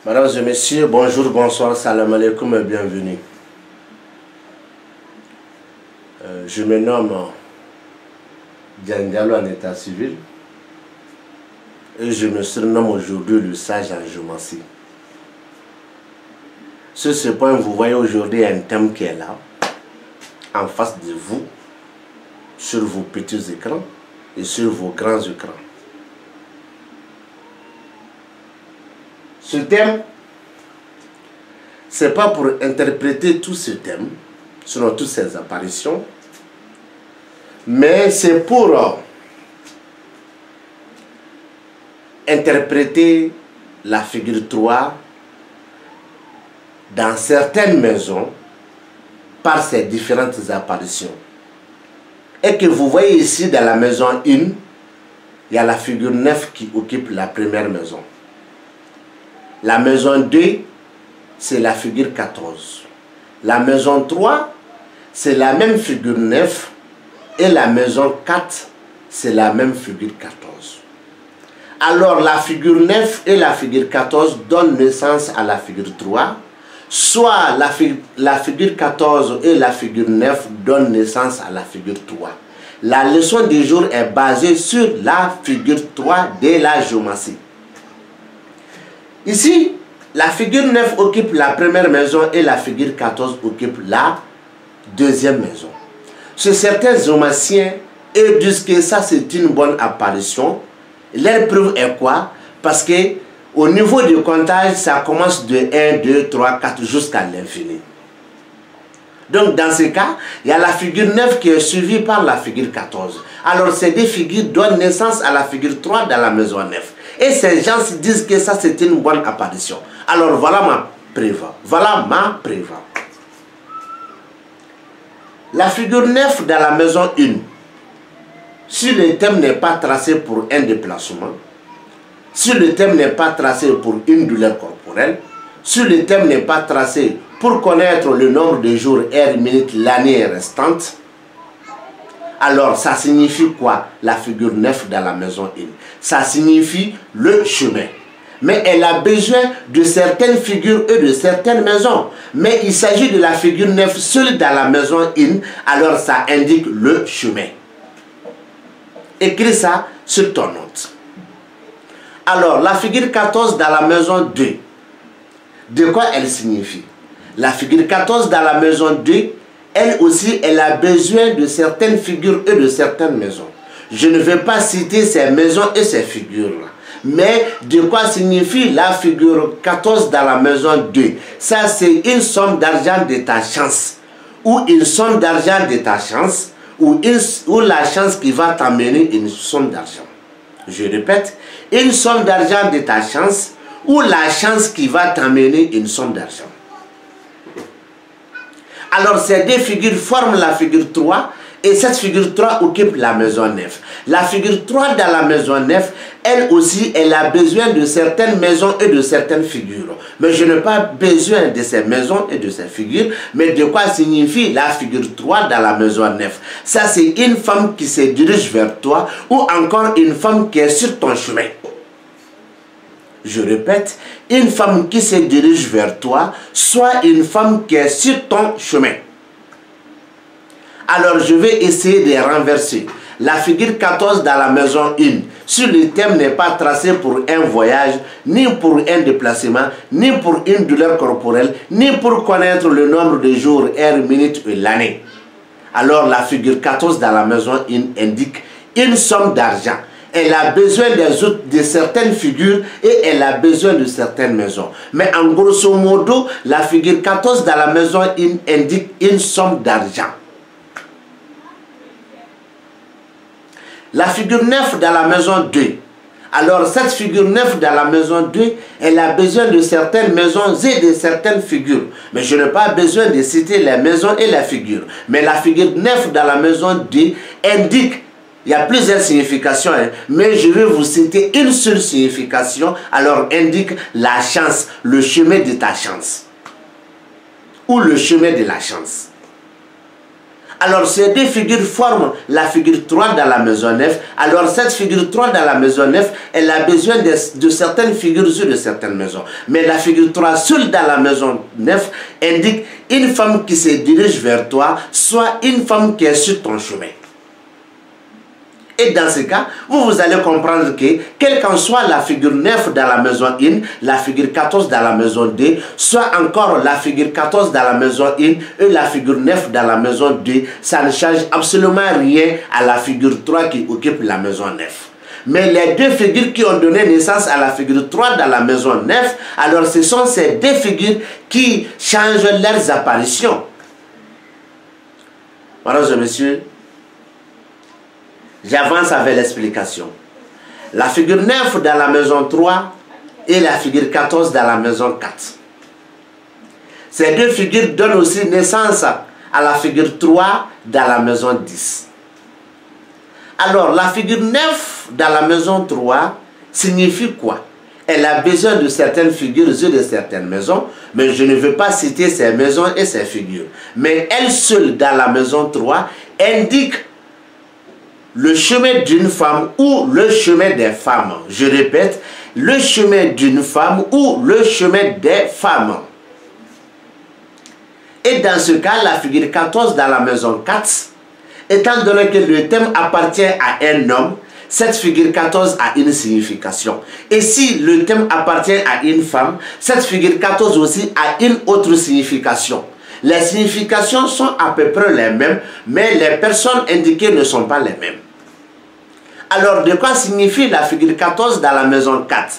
Mesdames et messieurs, bonjour, bonsoir, salam alaikum et bienvenue. Je me nomme Diangalo en état civil et je me surnomme aujourd'hui le sage en géomancie. Sur ce point, vous voyez aujourd'hui un thème qui est là, en face de vous, sur vos petits écrans et sur vos grands écrans. Ce thème, ce n'est pas pour interpréter tout ce thème, selon toutes ces apparitions, mais c'est pour interpréter la figure 3 dans certaines maisons par ces différentes apparitions. Et que vous voyez ici dans la maison 1, il y a la figure 9 qui occupe la première maison. La maison 2, c'est la figure 14. La maison 3, c'est la même figure 9. Et la maison 4, c'est la même figure 14. Alors la figure 9 et la figure 14 donnent naissance à la figure 3. Soit la figure 14 et la figure 9 donnent naissance à la figure 3. La leçon du jour est basée sur la figure 3 de la géomancie. Ici, la figure 9 occupe la première maison et la figure 14 occupe la deuxième maison. Sur certains géomanciens, ils disent que ça c'est une bonne apparition. Leur preuve est quoi? Parce que au niveau du comptage, ça commence de 1, 2, 3, 4 jusqu'à l'infini. Donc dans ce cas, il y a la figure 9 qui est suivie par la figure 14. Alors ces deux figures donnent naissance à la figure 3 dans la maison 9. Et ces gens disent que ça c'est une bonne apparition. Alors voilà ma preuve. Voilà ma preuve. La figure 9 dans la maison 1, si le thème n'est pas tracé pour un déplacement, si le thème n'est pas tracé pour une douleur corporelle, si le thème n'est pas tracé pour connaître le nombre de jours, heures, minutes, l'année restante, alors ça signifie quoi la figure 9 dans la maison 1? Ça signifie le chemin. Mais elle a besoin de certaines figures et de certaines maisons. Mais il s'agit de la figure 9 seule dans la maison 1, alors ça indique le chemin. Écris ça sur ton note. Alors, la figure 14 dans la maison 2, de quoi elle signifie? La figure 14 dans la maison 2, elle aussi, elle a besoin de certaines figures et de certaines maisons. Je ne vais pas citer ces maisons et ces figures-là. Mais de quoi signifie la figure 14 dans la maison 2? Ça, c'est une somme d'argent de ta chance. Ou une somme d'argent de ta chance. Ou la chance qui va t'amener une somme d'argent. Je répète, une somme d'argent de ta chance. Ou la chance qui va t'amener une somme d'argent. Alors ces deux figures forment la figure 3. Et cette figure 3 occupe la maison 9. La figure 3 dans la maison 9, elle aussi, elle a besoin de certaines maisons et de certaines figures. Mais je n'ai pas besoin de ces maisons et de ces figures. Mais de quoi signifie la figure 3 dans la maison 9? Ça, c'est une femme qui se dirige vers toi ou encore une femme qui est sur ton chemin. Je répète, une femme qui se dirige vers toi, soit une femme qui est sur ton chemin. Alors je vais essayer de renverser. La figure 14 dans la maison 1, si le thème n'est pas tracé pour un voyage, ni pour un déplacement, ni pour une douleur corporelle, ni pour connaître le nombre de jours, heures, minutes et l'année. Alors la figure 14 dans la maison 1 indique une somme d'argent. Elle a besoin de certaines figures et elle a besoin de certaines maisons. Mais en grosso modo, la figure 14 dans la maison 1 indique une somme d'argent. La figure 9 dans la maison 2. Alors cette figure 9 dans la maison 2, elle a besoin de certaines maisons et de certaines figures. Mais je n'ai pas besoin de citer les maisons et les figures. Mais la figure 9 dans la maison 2 indique, il y a plusieurs significations, mais je vais vous citer une seule signification. Alors indique la chance, le chemin de ta chance. Ou le chemin de la chance. Alors ces deux figures forment la figure 3 dans la maison 9. Alors cette figure 3 dans la maison 9, elle a besoin de certaines figures sur de certaines maisons. Mais la figure 3 seule dans la maison 9 indique une femme qui se dirige vers toi, soit une femme qui est sur ton chemin. Et dans ce cas, vous allez comprendre que, quelle qu'en soit la figure 9 dans la maison 1, la figure 14 dans la maison 2, soit encore la figure 14 dans la maison 1 et la figure 9 dans la maison 2, ça ne change absolument rien à la figure 3 qui occupe la maison 9. Mais les deux figures qui ont donné naissance à la figure 3 dans la maison 9, alors ce sont ces deux figures qui changent leurs apparitions. Mesdames et messieurs, j'avance avec l'explication. La figure 9 dans la maison 3 et la figure 14 dans la maison 4. Ces deux figures donnent aussi naissance à la figure 3 dans la maison 10. Alors, la figure 9 dans la maison 3 signifie quoi? Elle a besoin de certaines figures et de certaines maisons, mais je ne veux pas citer ces maisons et ces figures. Mais elle seule dans la maison 3 indique le chemin d'une femme ou le chemin des femmes. Je répète, le chemin d'une femme ou le chemin des femmes. Et dans ce cas, la figure 14 dans la maison 4, étant donné que le thème appartient à un homme, cette figure 14 a une signification. Et si le thème appartient à une femme, cette figure 14 aussi a une autre signification. Les significations sont à peu près les mêmes, mais les personnes indiquées ne sont pas les mêmes. Alors, de quoi signifie la figure 14 dans la maison 4?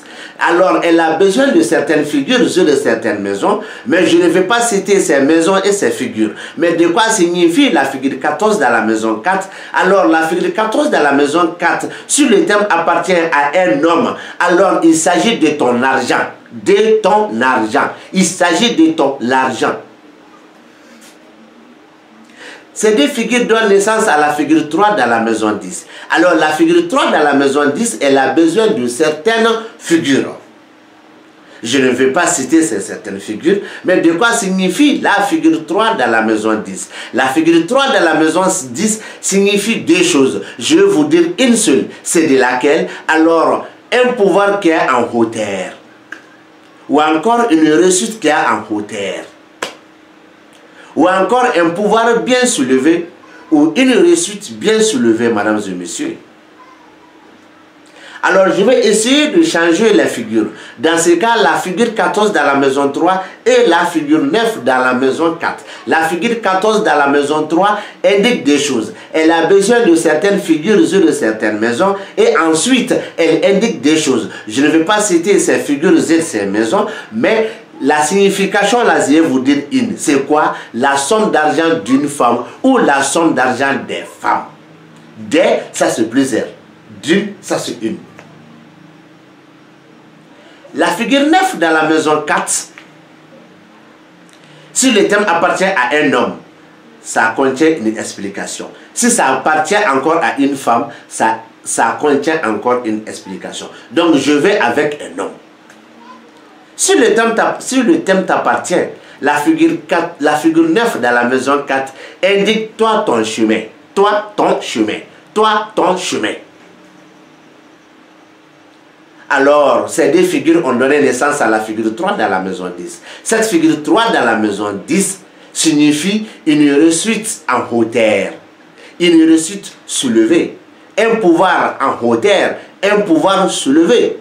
Alors, elle a besoin de certaines figures sur de certaines maisons, mais je ne vais pas citer ces maisons et ces figures. Mais de quoi signifie la figure 14 dans la maison 4? Alors, la figure 14 dans la maison 4, si le thème appartient à un homme, alors il s'agit de ton argent. De ton argent. Il s'agit de ton argent. Ces deux figures donnent naissance à la figure 3 dans la maison 10. Alors la figure 3 dans la maison 10, elle a besoin de certaines figures. Je ne vais pas citer ces certaines figures, mais de quoi signifie la figure 3 dans la maison 10? La figure 3 dans la maison 10 signifie deux choses. Je vais vous dire une seule, c'est de laquelle? Alors, un pouvoir qui est en hauteur, ou encore une réussite qui est en hauteur, ou encore un pouvoir bien soulevé, ou une réussite bien soulevée, mesdames et messieurs. Alors, je vais essayer de changer les figures. Dans ce cas, la figure 14 dans la maison 3 et la figure 9 dans la maison 4. La figure 14 dans la maison 3 indique des choses. Elle a besoin de certaines figures sur de certaines maisons et ensuite, elle indique des choses. Je ne vais pas citer ces figures et ces maisons, mais la signification, là, je vais vous dire une. C'est quoi? La somme d'argent d'une femme ou la somme d'argent des femmes. Des, ça c'est plusieurs. D'une, ça c'est une. La figure 9 dans la maison 4, si le thème appartient à un homme, ça contient une explication. Si ça appartient encore à une femme, ça contient encore une explication. Donc je vais avec un homme. Si le thème t'appartient, la figure 9 dans la maison 4 indique toi ton chemin. Toi ton chemin. Toi ton chemin. Alors, ces deux figures ont donné naissance à la figure 3 dans la maison 10. Cette figure 3 dans la maison 10 signifie une réussite en hauteur, une réussite soulevée, un pouvoir en hauteur, un pouvoir soulevé,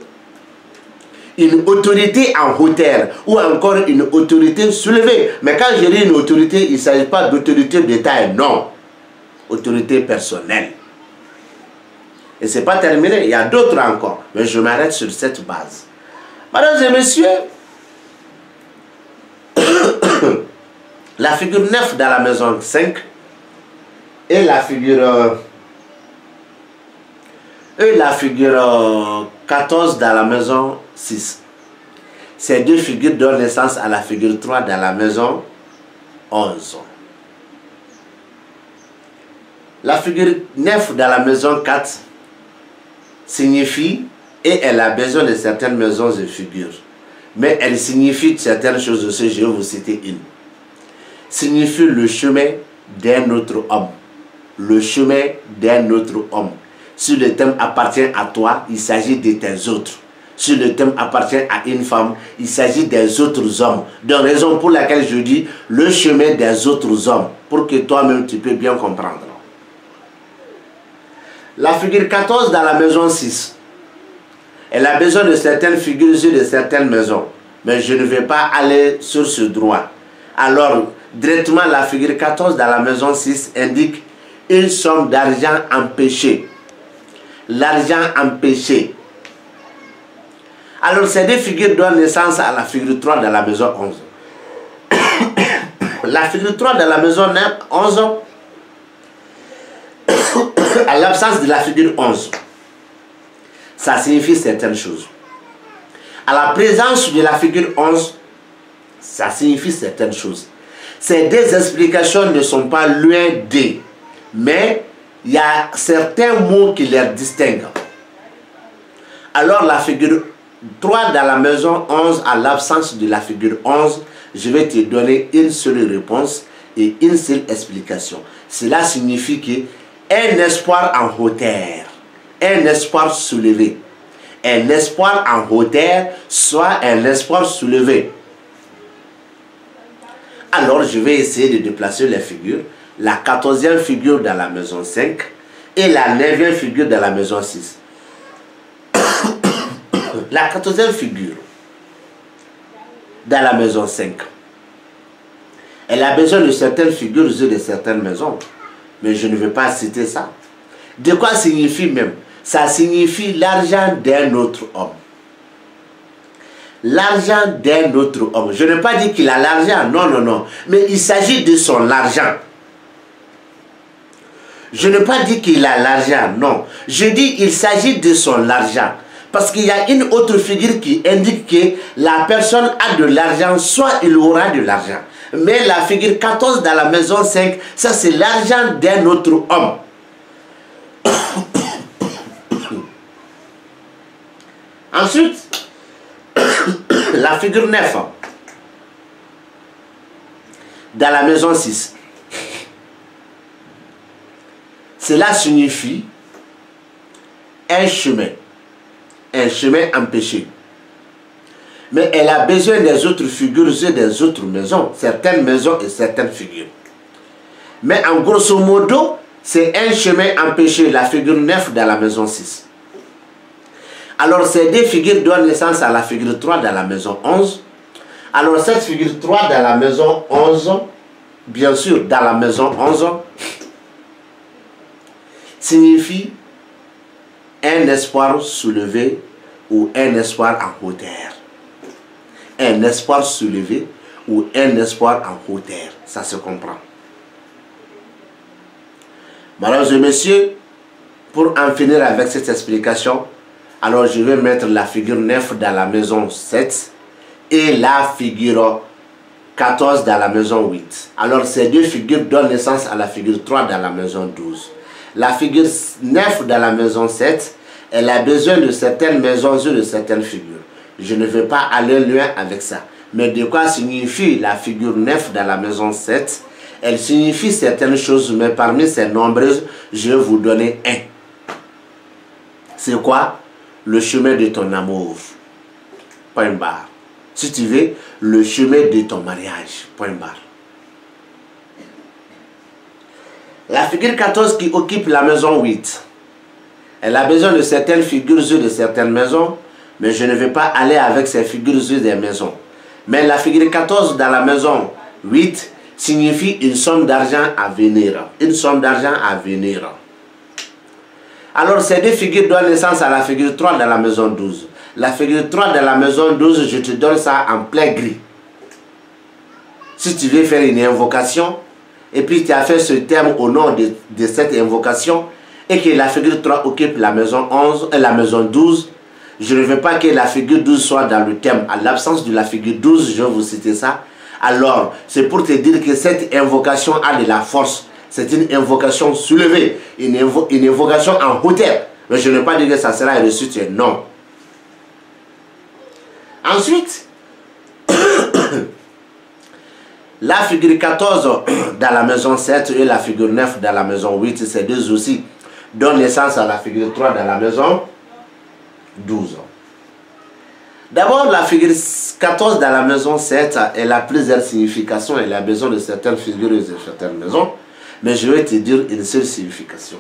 une autorité en hauteur ou encore une autorité soulevée. Mais quand je dis une autorité, il ne s'agit pas d'autorité de taille, non. Autorité personnelle. Et ce n'est pas terminé, il y a d'autres encore. Mais je m'arrête sur cette base. Mesdames et messieurs, la figure 9 dans la maison 5 et la figure 14 dans la maison 6. Ces deux figures donnent naissance à la figure 3 dans la maison 11. La figure 9 dans la maison 4 signifie, et elle a besoin de certaines maisons et figures, mais elle signifie certaines choses aussi, je vais vous citer une. Signifie le chemin d'un autre homme. Le chemin d'un autre homme. Si le thème appartient à toi, il s'agit de tes autres. Si le thème appartient à une femme, il s'agit des autres hommes. Donc, raison pour laquelle je dis le chemin des autres hommes, pour que toi-même tu peux bien comprendre. La figure 14 dans la maison 6. Elle a besoin de certaines figures sur de certaines maisons. Mais je ne vais pas aller sur ce droit. Alors, directement, la figure 14 dans la maison 6 indique une somme d'argent empêchée. L'argent empêché. Alors, ces deux figures donnent naissance à la figure 3 dans la maison 11. La figure 3 dans la maison 11, à l'absence de la figure 11, ça signifie certaines choses. À la présence de la figure 11, ça signifie certaines choses. Ces deux explications ne sont pas loin d'eux, mais il y a certains mots qui les distinguent. Alors la figure 3 dans la maison 11, à l'absence de la figure 11, je vais te donner une seule réponse et une seule explication. Cela signifie qu'un espoir en hauteur, un espoir soulevé. Un espoir en hauteur, soit un espoir soulevé. Alors je vais essayer de déplacer les figures. La 14e figure dans la maison 5 et la 9e figure dans la maison 6. La 14e figure dans la maison 5. Elle a besoin de certaines figures de certaines maisons. Mais je ne vais pas citer ça. De quoi signifie même? Ça signifie l'argent d'un autre homme. L'argent d'un autre homme. Je n'ai pas dit qu'il a l'argent. Non, non, non. Mais il s'agit de son argent. Je n'ai pas dit qu'il a l'argent. Non. Je dis qu'il s'agit de son argent. Parce qu'il y a une autre figure qui indique que la personne a de l'argent, soit il aura de l'argent. Mais la figure 14 dans la maison 5, ça c'est l'argent d'un autre homme. Ensuite, la figure 9 dans la maison 6. Cela signifie un chemin empêché. Mais elle a besoin des autres figures et des autres maisons, certaines maisons et certaines figures. Mais en grosso modo, c'est un chemin empêché, la figure 9 dans la maison 6. Alors ces deux figures donnent naissance à la figure 3 dans la maison 11. Alors cette figure 3 dans la maison 11, bien sûr dans la maison 11, signifie un espoir soulevé ou un espoir en hauteur. Un espoir soulevé ou un espoir en hauteur. Ça se comprend. Mesdames et messieurs, pour en finir avec cette explication, alors je vais mettre la figure 9 dans la maison 7 et la figure 14 dans la maison 8. Alors ces deux figures donnent naissance à la figure 3 dans la maison 12. La figure 9 dans la maison 7, elle a besoin de certaines maisons ou de certaines figures. Je ne vais pas aller loin avec ça. Mais de quoi signifie la figure 9 dans la maison 7? Elle signifie certaines choses, mais parmi ces nombreuses, je vais vous donner un. C'est quoi? Le chemin de ton amour. Point barre. Si tu veux, le chemin de ton mariage. Point barre. La figure 14 qui occupe la maison 8. Elle a besoin de certaines figures de certaines maisons, mais je ne vais pas aller avec ces figures des maisons. Mais la figure 14 dans la maison 8 signifie une somme d'argent à venir. Une somme d'argent à venir. Alors ces deux figures donnent naissance à la figure 3 dans la maison 12. La figure 3 dans la maison 12, je te donne ça en plein gris. Si tu veux faire une invocation, et puis tu as fait ce terme au nom de cette invocation, et que la figure 3 occupe la maison 11 et la maison 12, je ne veux pas que la figure 12 soit dans le thème. À l'absence de la figure 12, je vais vous citer ça. Alors, c'est pour te dire que cette invocation a de la force. C'est une invocation soulevée, une invocation en hauteur. Mais je ne veux pas dire que ça sera reçu, non. Ensuite, La figure 14 dans la maison 7 et la figure 9 dans la maison 8, ces deux aussi donnent naissance à la figure 3 dans la maison 12. D'abord, la figure 14 dans la maison 7, elle a plusieurs significations. Elle a besoin de certaines figures et de certaines maisons. Mais je vais te dire une seule signification.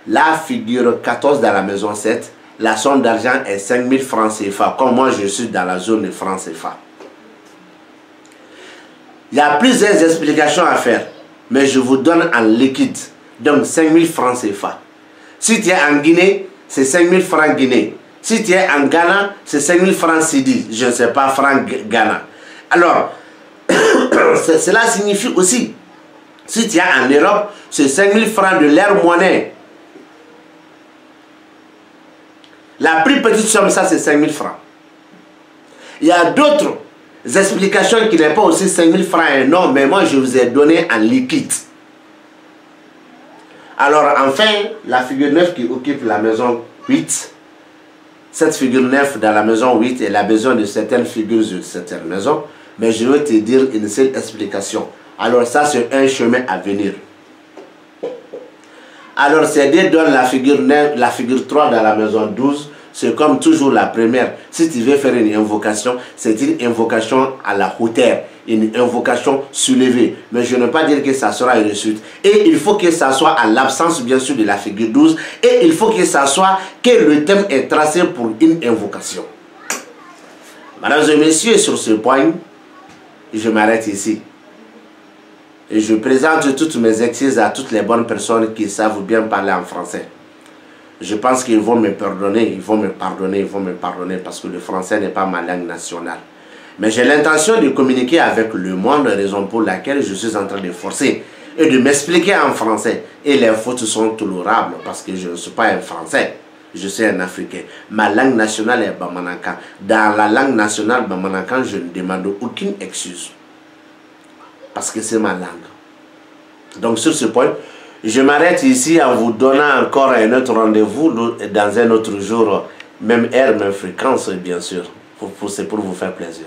La figure 14 dans la maison 7, la somme d'argent est 5000 francs CFA. Comme moi, je suis dans la zone de francs CFA. Il y a plusieurs explications à faire. Mais je vous donne en liquide. Donc, 5000 francs CFA. Si tu es en Guinée, c'est 5000 francs Guinée. Si tu es en Ghana, c'est 5000 francs Sidi. Je ne sais pas, francs Ghana. Alors, cela signifie aussi, si tu es en Europe, c'est 5000 francs de leur monnaie. La plus petite somme, ça, c'est 5000 francs. Il y a d'autres explications qui n'est pas aussi 5000 francs et non, mais moi, je vous ai donné en liquide. Alors, enfin, la figure 9 qui occupe la maison 8, cette figure 9 dans la maison 8, elle a besoin de certaines figures de certaines maisons, mais je vais te dire une seule explication. Alors ça, c'est un chemin à venir. Alors, c'est Dieu donne la figure 9, la figure 3 dans la maison 12, c'est comme toujours la première. Si tu veux faire une invocation, c'est une invocation à la hauteur, une invocation soulevée. Mais je ne veux pas dire que ça sera une réussite. Et il faut que ça soit à l'absence, bien sûr, de la figure 12. Et il faut que ça soit que le thème est tracé pour une invocation. Mesdames et messieurs, sur ce point, je m'arrête ici. Et je présente toutes mes excuses à toutes les bonnes personnes qui savent bien parler en français. Je pense qu'ils vont me pardonner, ils vont me pardonner parce que le français n'est pas ma langue nationale. Mais j'ai l'intention de communiquer avec le monde, raison pour laquelle je suis en train de forcer et de m'expliquer en français. Et les fautes sont tolérables parce que je ne suis pas un Français, je suis un Africain. Ma langue nationale est Bamanankan. Dans la langue nationale Bamanankan, je ne demande aucune excuse parce que c'est ma langue. Donc sur ce point, je m'arrête ici en vous donnant encore un autre rendez-vous dans un autre jour, même heure, même fréquence, bien sûr. C'est pour vous faire plaisir.